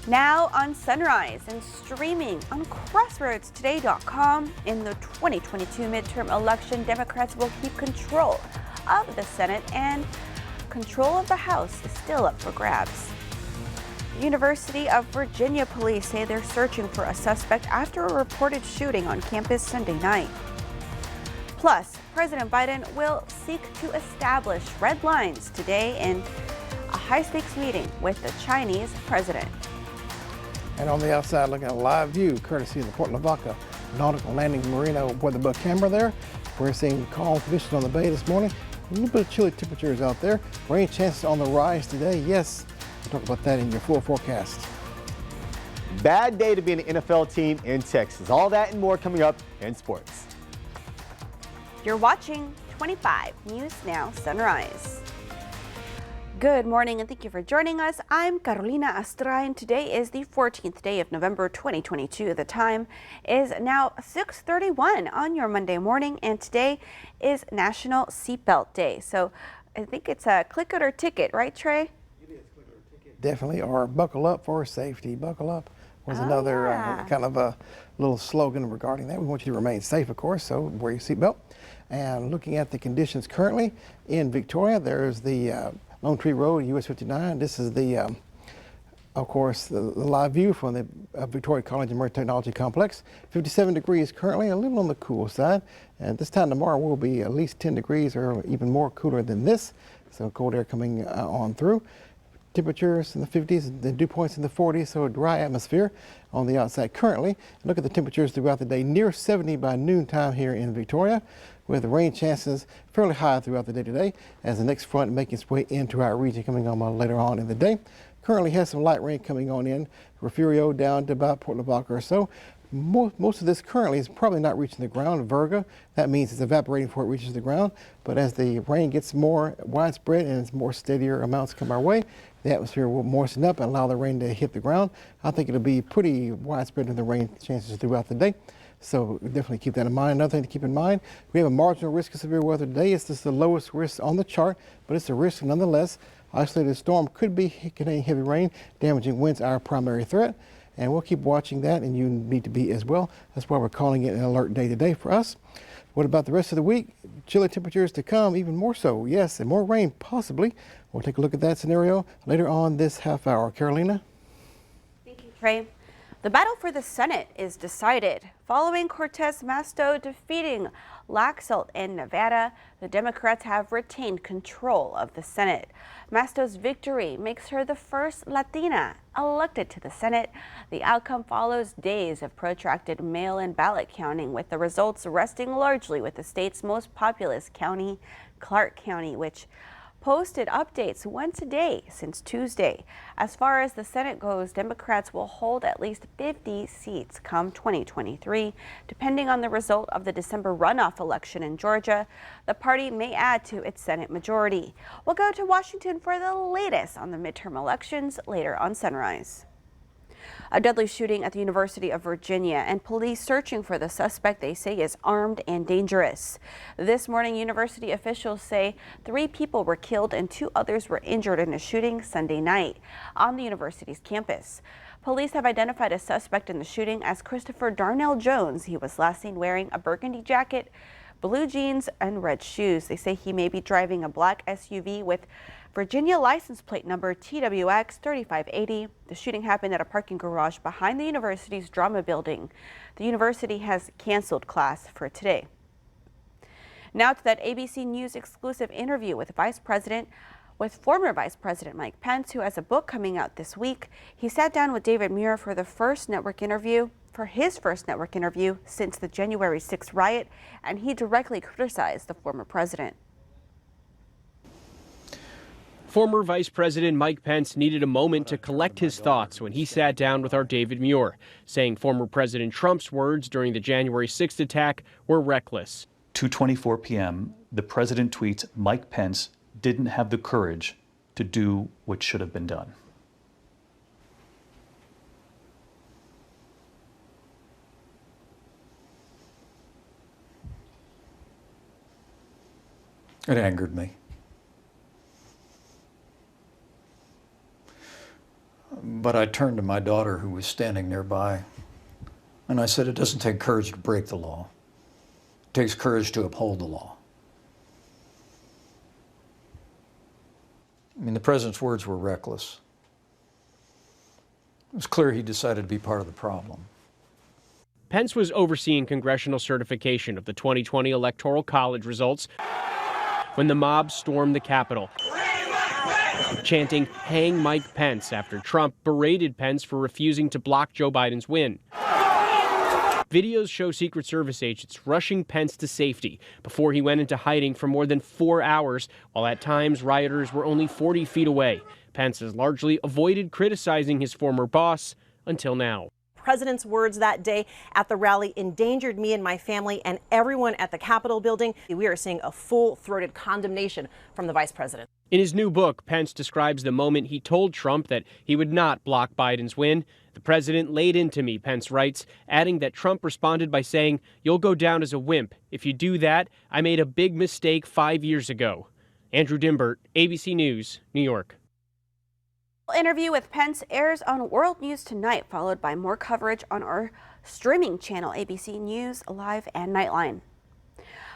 Now on Sunrise and streaming on crossroadstoday.com. In the 2022 midterm election, Democrats will keep control of the Senate, and control of the House is still up for grabs. University of Virginia police say they're searching for a suspect after a reported shooting on campus Sunday night. Plus, President Biden will seek to establish red lines today in a high-stakes meeting with the Chinese president. And on the outside, looking at a live view, courtesy of the Port Lavaca Nautical Landing Marina weatherbook camera there. We're seeing calm conditions on the bay this morning. A little bit of chilly temperatures out there. Rain chances on the rise today. Yes, we'll talk about that in your full forecast. Bad day to be an NFL team in Texas. All that and more coming up in sports. You're watching 25 News Now Sunrise. Good morning and thank you for joining us. I'm Carolina Astrain. Today is the 14th day of November 2022. The time is now 6:31 on your Monday morning, and today is National Seatbelt Day. So I think it's a click it or ticket, right, Trey? It is click it or ticket. Definitely, or buckle up for safety. Buckle up was another kind of a little slogan regarding that. We want you to remain safe, of course, so wear your seatbelt. And looking at the conditions currently in Victoria, there's the Lone Tree Road, US 59. This is the, of course, the live view from the Victoria College and Marine Technology Complex. 57 degrees currently, a little on the cool side. And this time tomorrow will be at least 10 degrees or even more cooler than this. So cold air coming on through. Temperatures in the 50s, the dew points in the 40s, so a dry atmosphere on the outside currently. Look at the temperatures throughout the day, near 70 by noontime here in Victoria, with rain chances fairly high throughout the day today as the next front making its way into our region coming on later on in the day. Currently has some light rain coming on in, Refugio down to about Port Lavaca or so. Most of this currently is probably not reaching the ground. Virga, that means it's evaporating before it reaches the ground. But as the rain gets more widespread and it's more steadier amounts come our way, the atmosphere will moisten up and allow the rain to hit the ground. I think it'll be pretty widespread in the rain chances throughout the day. So definitely keep that in mind. Another thing to keep in mind, we have a marginal risk of severe weather today. It's just the lowest risk on the chart, but it's a risk nonetheless. Isolated storm could be containing heavy rain, damaging winds, our primary threat. And we'll keep watching that, and you need to be as well. That's why we're calling it an alert day today for us. What about the rest of the week? Chilly temperatures to come, even more so. Yes, and more rain possibly. We'll take a look at that scenario later on this half hour. Carolina? Thank you, Trey. The battle for the Senate is decided. Following Cortez Masto defeating Laxalt in Nevada, the Democrats have retained control of the Senate. Masto's victory makes her the first Latina elected to the Senate. The outcome follows days of protracted mail-in ballot counting, with the results resting largely with the state's most populous county, Clark County, which posted updates once a day since Tuesday. As far as the Senate goes, Democrats will hold at least 50 seats come 2023. Depending on the result of the December runoff election in Georgia, the party may add to its Senate majority. We'll go to Washington for the latest on the midterm elections later on Sunrise. A deadly shooting at the University of Virginia, and police searching for the suspect they say is armed and dangerous. This morning, university officials say 3 people were killed and 2 others were injured in a shooting Sunday night on the university's campus. Police have identified a suspect in the shooting as Christopher Darnell Jones. He was last seen wearing a burgundy jacket, blue jeans, and red shoes. They say he may be driving a black SUV with Virginia license plate number TWX 3580. The shooting happened at a parking garage behind the university's drama building. The university has canceled class for today. Now to that ABC News exclusive interview with former Vice President Mike Pence, who has a book coming out this week. He sat down with David Muir for his first network interview since the January 6th riot, and he directly criticized the former president. Former Vice President Mike Pence needed a moment to collect his thoughts when he sat down with our David Muir, saying former President Trump's words during the January 6th attack were reckless. 2:24 p.m., the president tweets, Mike Pence didn't have the courage to do what should have been done. It angered me. But I turned to my daughter, who was standing nearby, and I said, it doesn't take courage to break the law. It takes courage to uphold the law. I mean, the president's words were reckless. It was clear he decided to be part of the problem. Pence was overseeing congressional certification of the 2020 Electoral College results when the mob stormed the Capitol, chanting, "Hang Mike Pence," after Trump berated Pence for refusing to block Joe Biden's win. Videos show Secret Service agents rushing Pence to safety before he went into hiding for more than 4 hours, while at times rioters were only 40 feet away. Pence has largely avoided criticizing his former boss until now. President's words that day at the rally endangered me and my family and everyone at the Capitol building. We are seeing a full-throated condemnation from the vice president. In his new book, Pence describes the moment he told Trump that he would not block Biden's win. The president laid into me, Pence writes, adding that Trump responded by saying, "You'll go down as a wimp. If you do that, I made a big mistake 5 years ago." Andrew Dimbert, ABC News, New York. Interview with Pence airs on World News tonight, followed by more coverage on our streaming channel, ABC News Live and Nightline.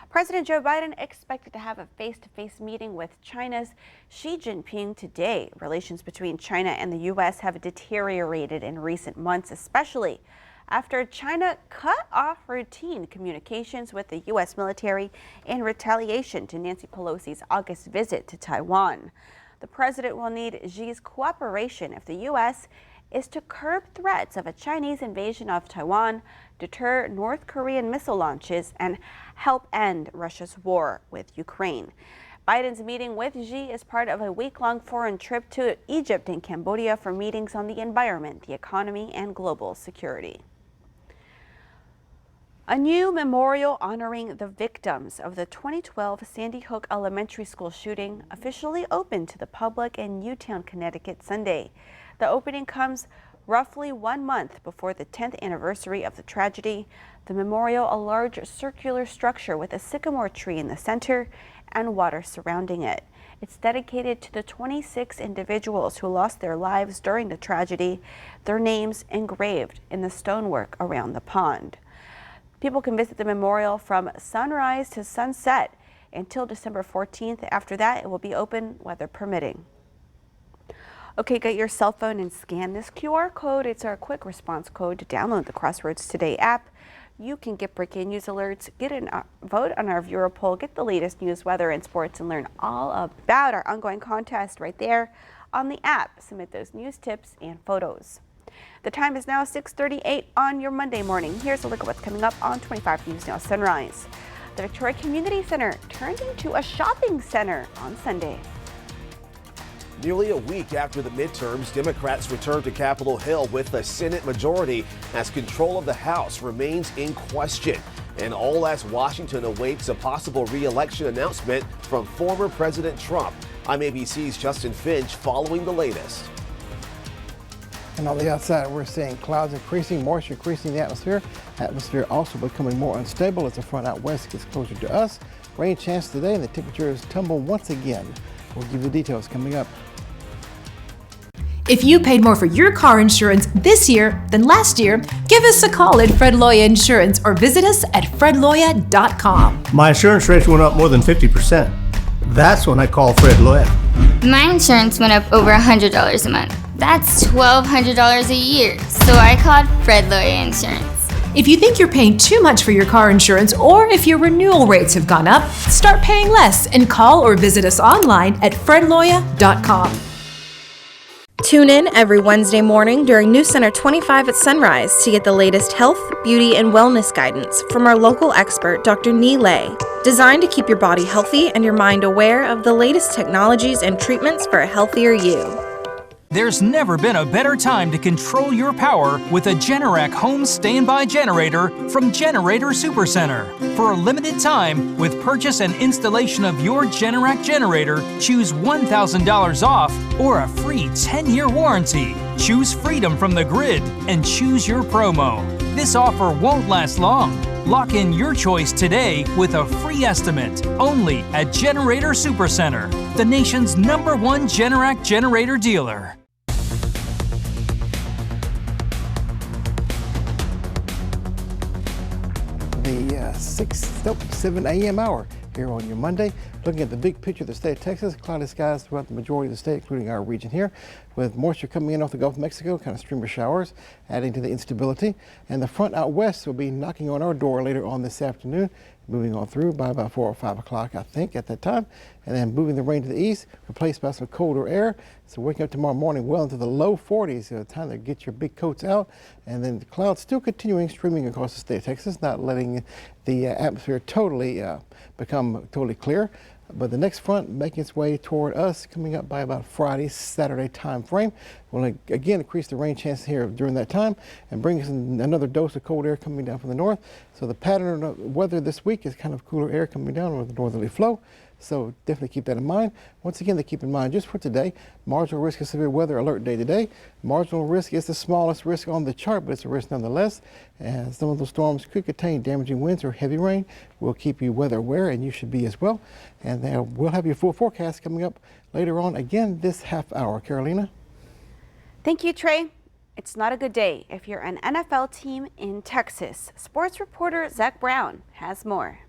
President Joe Biden expected to have a face-to-face meeting with China's Xi Jinping today. Relations between China and the U.S. have deteriorated in recent months, especially after China cut off routine communications with the U.S. military in retaliation to Nancy Pelosi's August visit to Taiwan. The president will need Xi's cooperation if the U.S. is to curb threats of a Chinese invasion of Taiwan, deter North Korean missile launches, and help end Russia's war with Ukraine. Biden's meeting with Xi is part of a week-long foreign trip to Egypt and Cambodia for meetings on the environment, the economy, and global security. A new memorial honoring the victims of the 2012 Sandy Hook Elementary School shooting officially opened to the public in Newtown, Connecticut Sunday. The opening comes roughly 1 month before the 10th anniversary of the tragedy. The memorial, a large circular structure with a sycamore tree in the center and water surrounding it. It's dedicated to the 26 individuals who lost their lives during the tragedy, their names engraved in the stonework around the pond. People can visit the memorial from sunrise to sunset until December 14th. After that, it will be open, weather permitting. Okay, get your cell phone and scan this QR code. It's our quick response code to download the Crossroads Today app. You can get breaking news alerts, get a vote on our viewer poll, get the latest news, weather, and sports, and learn all about our ongoing contest right there on the app. Submit those news tips and photos. The time is now 6:38 on your Monday morning. Here's a look at what's coming up on 25 News Now Sunrise. The Victoria Community Center turned into a shopping center on Sunday. Nearly a week after the midterms, Democrats return to Capitol Hill with a Senate majority as control of the House remains in question. And all as Washington awaits a possible re-election announcement from former President Trump. I'm ABC's Justin Finch following the latest. And on the outside, we're seeing clouds increasing, moisture increasing in the atmosphere. Atmosphere also becoming more unstable as the front out west gets closer to us. Rain chance today, and the temperatures tumble once again. We'll give you the details coming up. If you paid more for your car insurance this year than last year, give us a call at Fred Loya Insurance or visit us at fredloya.com. My insurance rates went up more than 50%. That's when I call Fred Loya. My insurance went up over $100 a month. That's $1,200 a year, so I called Fred Loya Insurance. If you think you're paying too much for your car insurance or if your renewal rates have gone up, start paying less and call or visit us online at fredloya.com. Tune in every Wednesday morning during News Center 25 at sunrise to get the latest health, beauty, and wellness guidance from our local expert, Dr. Nee Lay, designed to keep your body healthy and your mind aware of the latest technologies and treatments for a healthier you. There's never been a better time to control your power with a Generac home standby generator from Generator Supercenter. For a limited time, with purchase and installation of your Generac generator, choose $1,000 off or a free 10-year warranty. Choose freedom from the grid and choose your promo. This offer won't last long. Lock in your choice today with a free estimate only at Generator Supercenter, the nation's #1 Generac generator dealer. the 7 a.m. hour here on your Monday. Looking at the big picture of the state of Texas, cloudy skies throughout the majority of the state, including our region here, with moisture coming in off the Gulf of Mexico, kind of streamer showers, adding to the instability. And the front out west will be knocking on our door later on this afternoon, moving on through by about 4 or 5 o'clock, I think, at that time, and then moving the rain to the east, replaced by some colder air. So waking up tomorrow morning well into the low 40s, time to get your big coats out. And then the clouds still continuing streaming across the state of Texas, not letting the atmosphere totally become totally clear. But the next front making its way toward us, coming up by about Friday, Saturday time frame, will again increase the rain chances here during that time and bring us another dose of cold air coming down from the north. So the pattern of weather this week is kind of cooler air coming down with the northerly flow. So definitely keep that in mind. Once again, to keep in mind just for today, marginal risk of severe weather alert day today. Marginal risk is the smallest risk on the chart, but it's a risk nonetheless. And some of those storms could contain damaging winds or heavy rain. We'll keep you weather aware, and you should be as well. And we'll have your full forecast coming up later on again this half hour. Carolina? Thank you, Trey. It's not a good day if you're an NFL team in Texas. Sports reporter Zach Brown has more.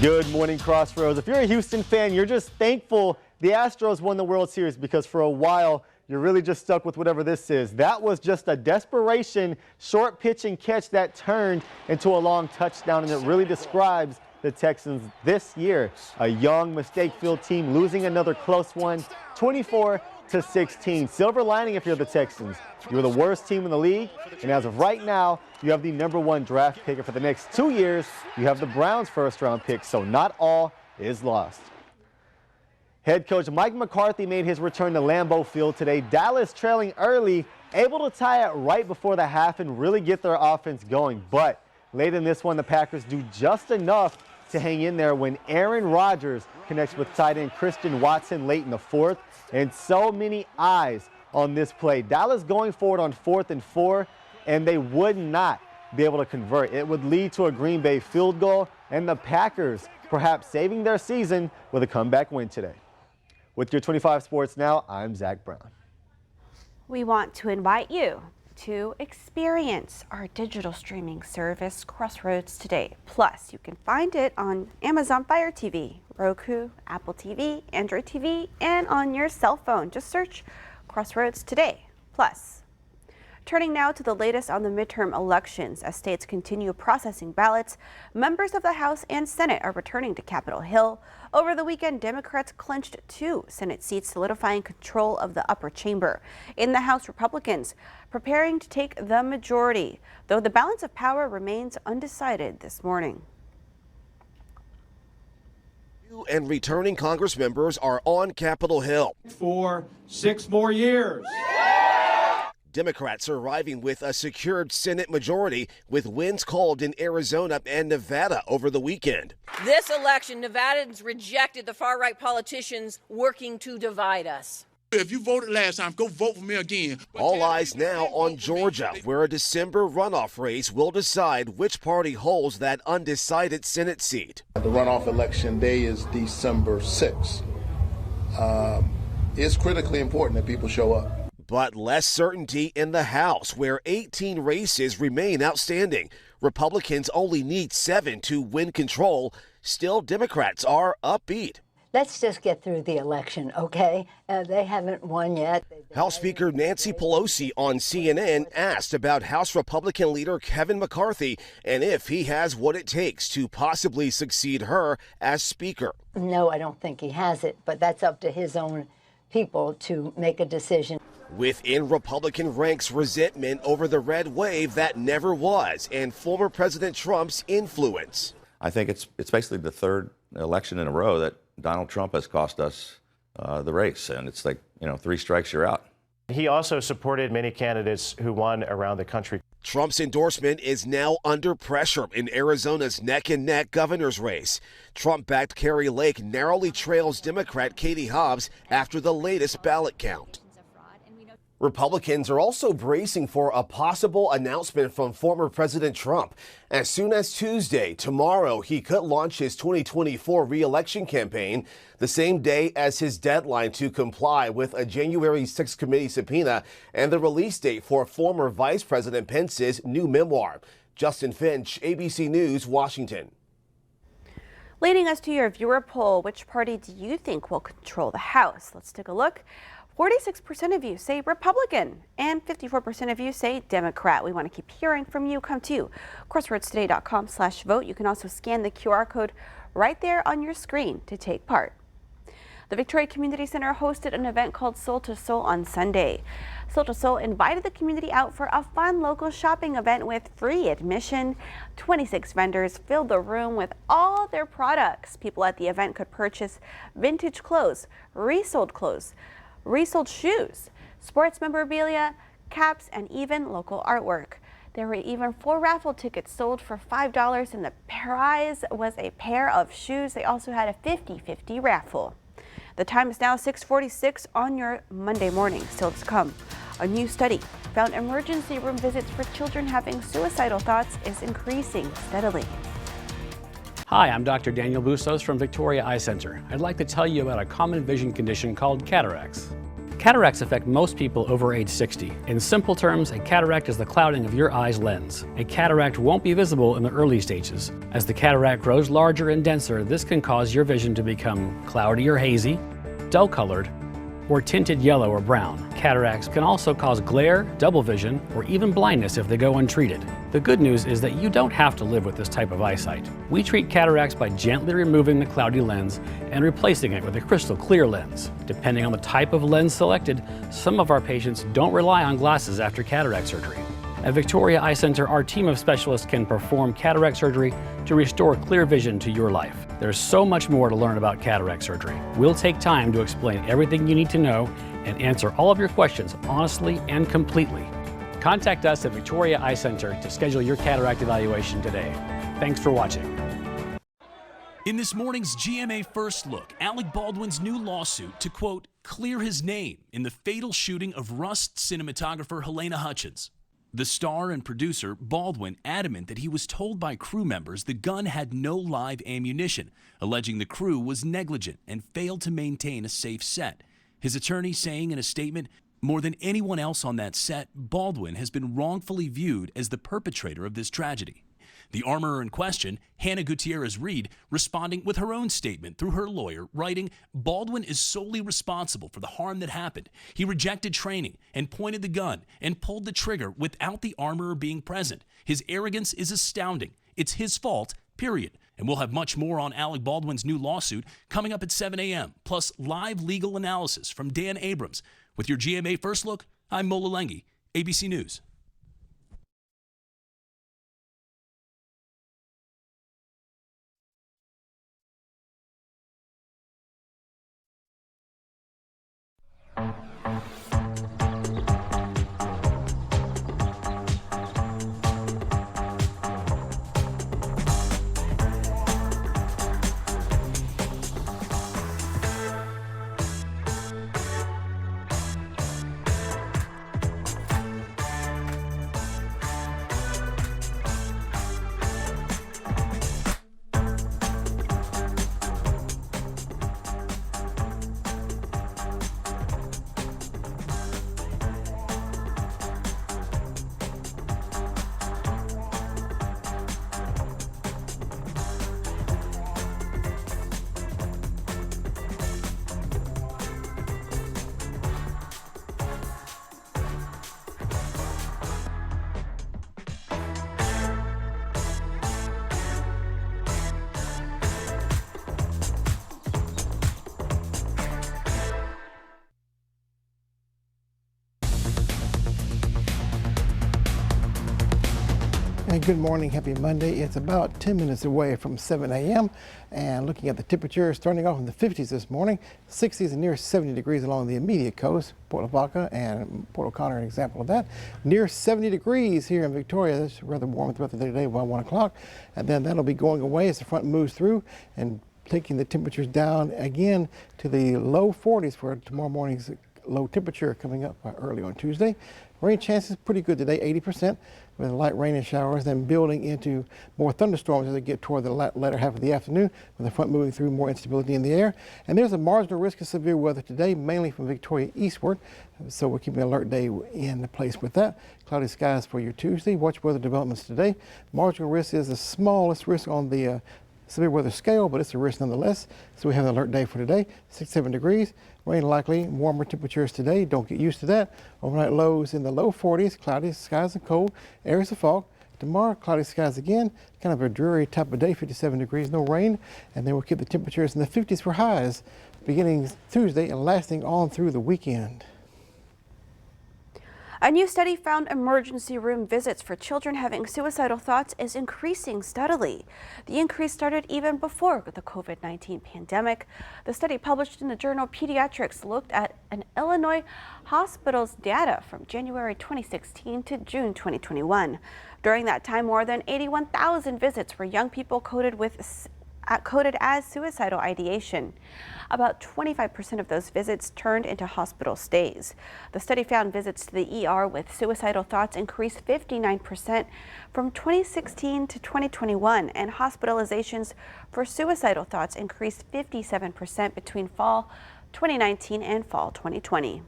Good morning, Crossroads. If you're a Houston fan, you're just thankful the Astros won the World Series, because for a while, you're really just stuck with whatever this is. That was just a desperation short pitch and catch that turned into a long touchdown, and it really describes the Texans this year. A young, mistake-filled team losing another close one, 24-16. Silver lining if you're the Texans. You're the worst team in the league, and as of right now, you have the #1 draft pick. For the next 2 years, you have the Browns' first-round pick, so not all is lost. Head coach Mike McCarthy made his return to Lambeau Field today. Dallas trailing early, able to tie it right before the half and really get their offense going. But late in this one, the Packers do just enough to hang in there when Aaron Rodgers connects with tight end Christian Watson late in the fourth. And so many eyes on this play. Dallas going forward on 4th and 4, and they would not be able to convert. It would lead to a Green Bay field goal, and the Packers perhaps saving their season with a comeback win today. With your 25 Sports Now, I'm Zach Brown. We want to invite you to experience our digital streaming service, Crossroads Today. Plus, you can find it on Amazon Fire TV, Roku, Apple TV, Android TV, and on your cell phone. Just search Crossroads Today. Plus, turning now to the latest on the midterm elections. As states continue processing ballots, members of the House and Senate are returning to Capitol Hill. Over the weekend, Democrats clinched 2 Senate seats, solidifying control of the upper chamber. In the House, Republicans preparing to take the majority, though the balance of power remains undecided this morning. New and returning Congress members are on Capitol Hill for 6 more years. Democrats arriving with a secured Senate majority, with wins called in Arizona and Nevada over the weekend. This election, Nevadans rejected the far-right politicians working to divide us. If you voted last time, go vote for me again. All eyes now on Georgia, where a December runoff race will decide which party holds that undecided Senate seat. The runoff election day is December 6th. It's critically important that people show up. But less certainty in the House, where 18 races remain outstanding. Republicans only need 7 to win control. Still, Democrats are upbeat. Let's just get through the election, okay? They haven't won yet. House Speaker Nancy Pelosi on CNN asked about House Republican leader Kevin McCarthy and if he has what it takes to possibly succeed her as Speaker. No, I don't think he has it, but that's up to his own people to make a decision. Within Republican ranks, resentment over the red wave that never was and former President Trump's influence. I think it's basically the third election in a row that Donald Trump has cost us the race, and it's like, 3 strikes, you're out. He also supported many candidates who won around the country. Trump's endorsement is now under pressure in Arizona's neck-and-neck governor's race. Trump-backed Kari Lake narrowly trails Democrat Katie Hobbs after the latest ballot count. Republicans are also bracing for a possible announcement from former President Trump. As soon as Tuesday, tomorrow, he could launch his 2024 re-election campaign the same day as his deadline to comply with a January 6th committee subpoena and the release date for former Vice President Pence's new memoir. Justin Finch, ABC News, Washington. Leading us to your viewer poll, which party do you think will control the House? Let's take a look. 46% of you say Republican and 54% of you say Democrat. We want to keep hearing from you. Come to crosswordstoday.com/vote. You can also scan the QR code right there on your screen to take part. The Victoria Community Center hosted an event called Soul to Soul on Sunday. Soul to Soul invited the community out for a fun local shopping event with free admission. 26 vendors filled the room with all their products. People at the event could purchase vintage clothes, resold shoes, sports memorabilia, caps, and even local artwork. There were even 4 raffle tickets sold for $5, and the prize was a pair of shoes. They also had a 50-50 raffle. The time is now 6:46 on your Monday morning. Still to come, a new study found emergency room visits for children having suicidal thoughts is increasing steadily. Hi, I'm Dr. Daniel Bustos from Victoria Eye Center. I'd like to tell you about a common vision condition called cataracts. Cataracts affect most people over age 60. In simple terms, a cataract is the clouding of your eye's lens. A cataract won't be visible in the early stages. As the cataract grows larger and denser, this can cause your vision to become cloudy or hazy, dull-colored, or tinted yellow or brown. Cataracts can also cause glare, double vision, or even blindness if they go untreated. The good news is that you don't have to live with this type of eyesight. We treat cataracts by gently removing the cloudy lens and replacing it with a crystal clear lens. Depending on the type of lens selected, some of our patients don't rely on glasses after cataract surgery. At Victoria Eye Center, our team of specialists can perform cataract surgery to restore clear vision to your life. There's so much more to learn about cataract surgery. We'll take time to explain everything you need to know and answer all of your questions honestly and completely. Contact us at Victoria Eye Center to schedule your cataract evaluation today. Thanks for watching. In this morning's GMA First Look, Alec Baldwin's new lawsuit to, quote, clear his name in the fatal shooting of Rust cinematographer Helena Hutchins. The star and producer, Baldwin, adamant that he was told by crew members the gun had no live ammunition, alleging the crew was negligent and failed to maintain a safe set. His attorney saying in a statement, more than anyone else on that set, Baldwin has been wrongfully viewed as the perpetrator of this tragedy. The armorer in question, Hannah Gutierrez-Reed, responding with her own statement through her lawyer, writing, Baldwin is solely responsible for the harm that happened. He rejected training and pointed the gun and pulled the trigger without the armorer being present. His arrogance is astounding. It's his fault, period. And we'll have much more on Alec Baldwin's new lawsuit coming up at 7 a.m., plus live legal analysis from Dan Abrams. With your GMA First Look, I'm Mola Lengi, ABC News. And good morning, happy Monday. It's about 10 minutes away from 7 a.m. and looking at the temperature, starting off in the 50s this morning, 60s and near 70 degrees along the immediate coast. Port Lavaca and Port O'Connor are an example of that. Near 70 degrees here in Victoria. It's rather warm throughout the day today by 1 o'clock. And then that'll be going away as the front moves through and taking the temperatures down again to the low 40s for tomorrow morning's low temperature coming up early on Tuesday. Rain chances pretty good today, 80%, with light rain and showers, then building into more thunderstorms as they get toward the latter half of the afternoon, with the front moving through, more instability in the air. And there's a marginal risk of severe weather today, mainly from Victoria eastward, so we're keeping an alert day in place with that. Cloudy skies for your Tuesday. Watch weather developments today. Marginal risk is the smallest risk on the severe weather scale, but it's a risk nonetheless. So we have an alert day for today, 67 degrees. Rain likely, warmer temperatures today. Don't get used to that. Overnight lows in the low 40s, cloudy skies and cold, areas of fog. Tomorrow, cloudy skies again, kind of a dreary type of day, 57 degrees, no rain. And then we'll keep the temperatures in the 50s for highs beginning Tuesday and lasting on through the weekend. A new study found emergency room visits for children having suicidal thoughts is increasing steadily. The increase started even before the COVID-19 pandemic. The study, published in the journal Pediatrics, looked at an Illinois hospital's data from January 2016 to June 2021. During that time, more than 81,000 visits for young people coded as suicidal ideation. About 25% of those visits turned into hospital stays. The study found visits to the ER with suicidal thoughts increased 59% from 2016 to 2021, and hospitalizations for suicidal thoughts increased 57% between fall 2019 and fall 2020.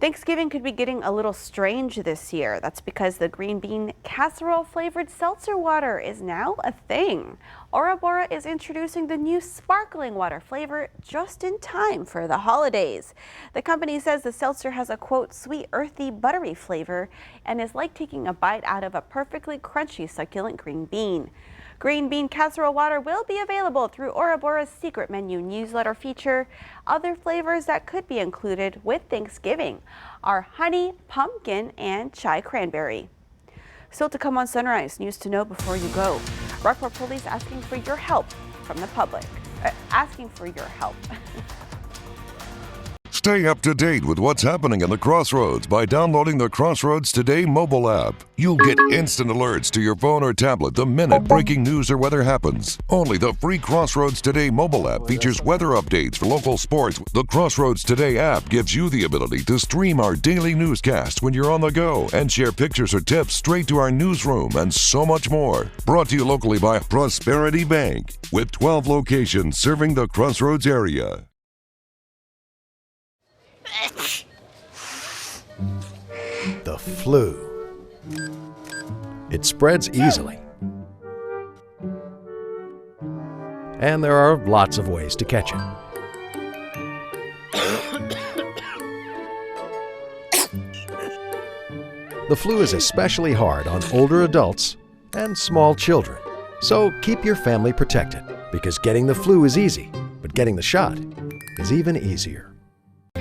Thanksgiving could be getting a little strange this year. That's because the green bean casserole flavored seltzer water is now a thing. Ora Bora is introducing the new sparkling water flavor just in time for the holidays. The company says the seltzer has a, quote, sweet, earthy, buttery flavor and is like taking a bite out of a perfectly crunchy, succulent green bean. Green bean casserole water will be available through Ora Bora's secret menu newsletter feature. Other flavors that could be included with Thanksgiving are honey, pumpkin, and chai cranberry. Still to come on Sunrise, news to know before you go. Rockport Police asking for your help from the public. Asking for your help. Stay up to date with what's happening in the Crossroads by downloading the Crossroads Today mobile app. You'll get instant alerts to your phone or tablet the minute breaking news or weather happens. Only the free Crossroads Today mobile app features weather updates for local sports. The Crossroads Today app gives you the ability to stream our daily newscasts when you're on the go and share pictures or tips straight to our newsroom and so much more. Brought to you locally by Prosperity Bank, with 12 locations serving the Crossroads area. The flu. It spreads easily. And there are lots of ways to catch it. The flu is especially hard on older adults and small children. So keep your family protected, because getting the flu is easy, but getting the shot is even easier.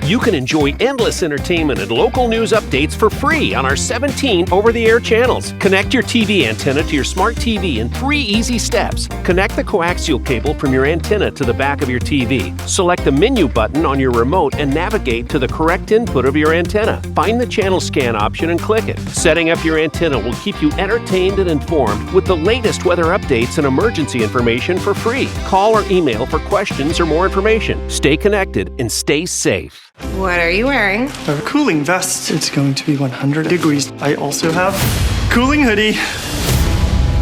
You can enjoy endless entertainment and local news updates for free on our 17 over-the-air channels. Connect your TV antenna to your smart TV in 3 easy steps. Connect the coaxial cable from your antenna to the back of your TV. Select the menu button on your remote and navigate to the correct input of your antenna. Find the channel scan option and click it. Setting up your antenna will keep you entertained and informed with the latest weather updates and emergency information for free. Call or email for questions or more information. Stay connected and stay safe. What are you wearing? I have a cooling vest. It's going to be 100 degrees. I also have cooling hoodie.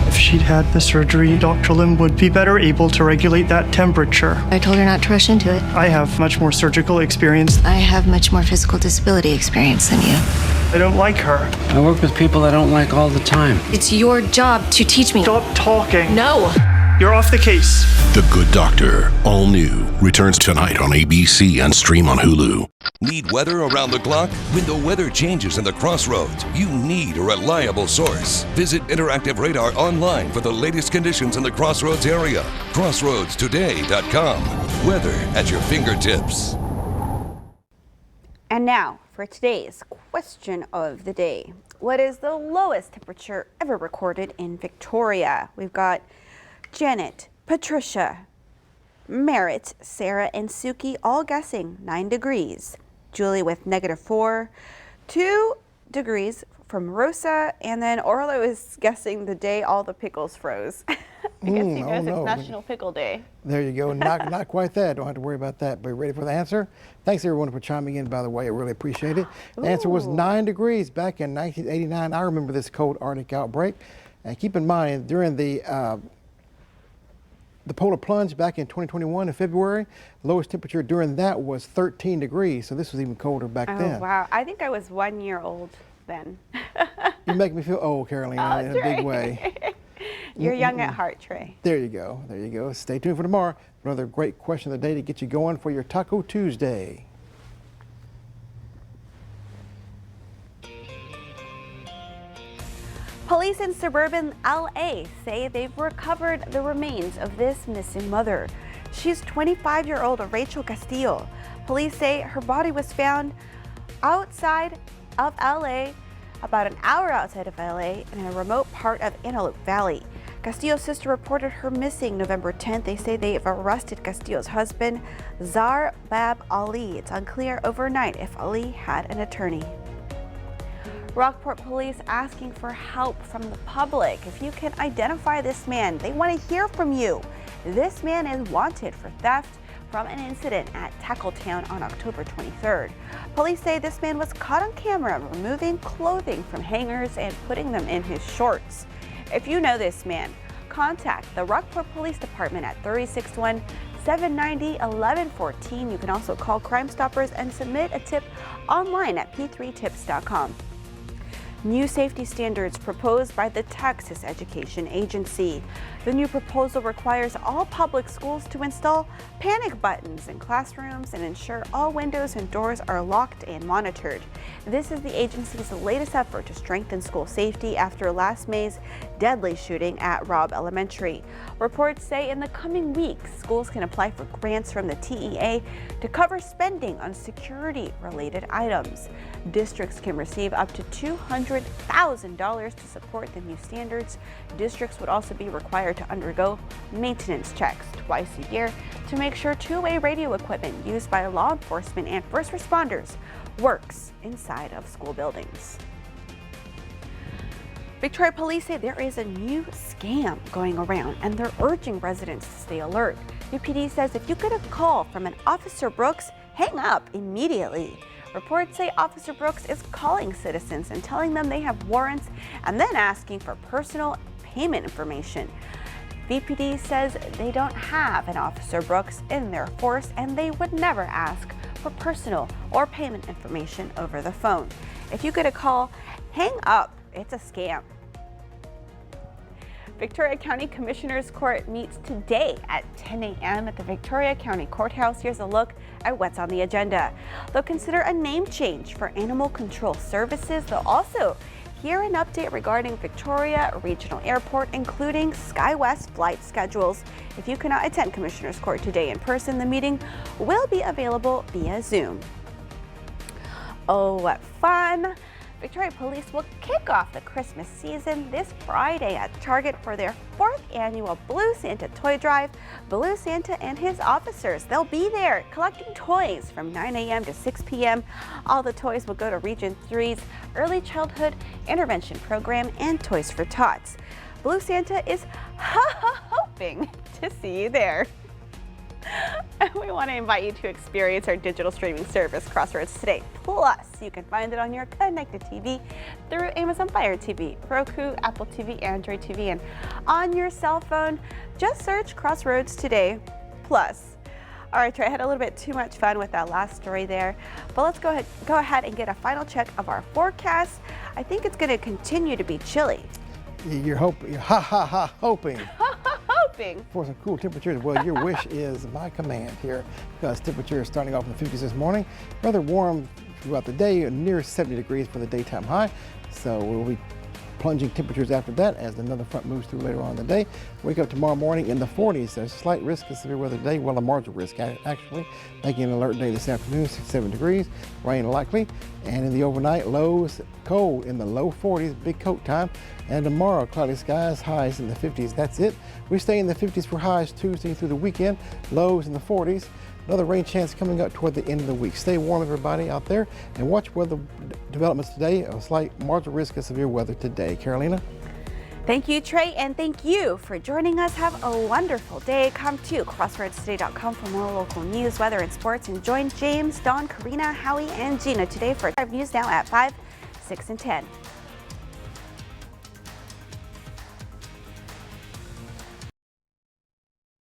If she'd had the surgery, Dr. Lim would be better able to regulate that temperature. I told her not to rush into it. I have much more surgical experience. I have much more physical disability experience than you. I don't like her. I work with people I don't like all the time. It's your job to teach me. Stop talking. No. You're off the case. The Good Doctor, all new, returns tonight on ABC and stream on Hulu. Need weather around the clock? When the weather changes in the Crossroads, you need a reliable source. Visit Interactive Radar online for the latest conditions in the Crossroads area. CrossroadsToday.com. Weather at your fingertips. And now for today's question of the day. What is the lowest temperature ever recorded in Victoria? We've got Janet, Patricia, Merritt, Sarah, and Suki all guessing 9 degrees. Julie with -4, 2 degrees from Rosa, and then Orlo is guessing the day all the pickles froze. I guess he knows no. it's National Pickle Day. There you go. Not quite that. Don't have to worry about that. But ready for the answer? Thanks everyone for chiming in, by the way. I really appreciate it. The answer was 9 degrees back in 1989. I remember this cold Arctic outbreak. And keep in mind, during the polar plunge back in 2021 in February, the lowest temperature during that was 13 degrees. So this was even colder back then. Oh, wow. I think I was 1 year old then. You make me feel old, Carolina, in a big way. You're young at heart, Trey. There you go. There you go. Stay tuned for tomorrow. Another great question of the day to get you going for your Taco Tuesday. Police in suburban LA say they've recovered the remains of this missing mother. She's 25-year-old Rachel Castillo. Police say her body was found outside of LA, about an hour outside of LA, in a remote part of Antelope Valley. Castillo's sister reported her missing November 10th. They say they've arrested Castillo's husband, Zar Bab Ali. It's unclear overnight if Ali had an attorney. Rockport police asking for help from the public. If you can identify this man, they want to hear from you. This man is wanted for theft from an incident at Tackletown on October 23rd. Police say this man was caught on camera removing clothing from hangers and putting them in his shorts. If you know this man, contact the Rockport Police Department at 361-790-1114. You can also call Crime Stoppers and submit a tip online at p3tips.com. New safety standards proposed by the Texas Education Agency. The new proposal requires all public schools to install panic buttons in classrooms and ensure all windows and doors are locked and monitored. This is the agency's latest effort to strengthen school safety after last May's deadly shooting at Robb Elementary. Reports say in the coming weeks, schools can apply for grants from the TEA to cover spending on security-related items. Districts can receive up to $200,000 to support the new standards. Districts would also be required to undergo maintenance checks twice a year to make sure two-way radio equipment used by law enforcement and first responders works inside of school buildings. Victoria police say there is a new scam going around and they're urging residents to stay alert. UPD says if you get a call from an Officer Brooks, hang up immediately. Reports say Officer Brooks is calling citizens and telling them they have warrants and then asking for personal payment information. VPD says they don't have an Officer Brooks in their force and they would never ask for personal or payment information over the phone. If you get a call, hang up. It's a scam. Victoria County Commissioner's Court meets today at 10 a.m. at the Victoria County Courthouse. Here's a look at what's on the agenda. They'll consider a name change for Animal Control Services. They'll also hear an update regarding Victoria Regional Airport, including SkyWest flight schedules. If you cannot attend Commissioner's Court today in person, the meeting will be available via Zoom. Oh, what fun! Victoria Police will kick off the Christmas season this Friday at Target for their 4th annual Blue Santa Toy Drive. Blue Santa and his officers, they'll be there collecting toys from 9 a.m. to 6 p.m. All the toys will go to Region 3's Early Childhood Intervention Program and Toys for Tots. Blue Santa is hoping to see you there. We want to invite you to experience our digital streaming service, Crossroads Today. Plus, you can find it on your connected TV through Amazon Fire TV, Roku, Apple TV, Android TV, and on your cell phone. Just search Crossroads Today Plus. All right, Trey, I had a little bit too much fun with that last story there, but let's go ahead and get a final check of our forecast. I think it's going to continue to be chilly. You're hoping. For some cool temperatures. Well, your wish is my command here, because temperatures starting off in the 50s this morning, rather warm throughout the day, near 70 degrees for the daytime high. So we'll be plunging temperatures after that as another front moves through later on in the day. Wake up tomorrow morning in the 40s. There's a slight risk of severe weather today, well, a marginal risk actually. Making an alert day this afternoon, 67 degrees, rain likely. And in the overnight, lows cold in the low 40s, big coat time. And tomorrow, cloudy skies, highs in the 50s. That's it. We stay in the 50s for highs Tuesday through the weekend, lows in the 40s. Another rain chance coming up toward the end of the week. Stay warm, everybody out there, and watch weather developments today. A slight marginal risk of severe weather today. Carolina? Thank you, Trey, and thank you for joining us. Have a wonderful day. Come to crossroadstoday.com for more local news, weather, and sports. And join James, Dawn, Karina, Howie, and Gina today for 5 News Now at 5, 6, and 10.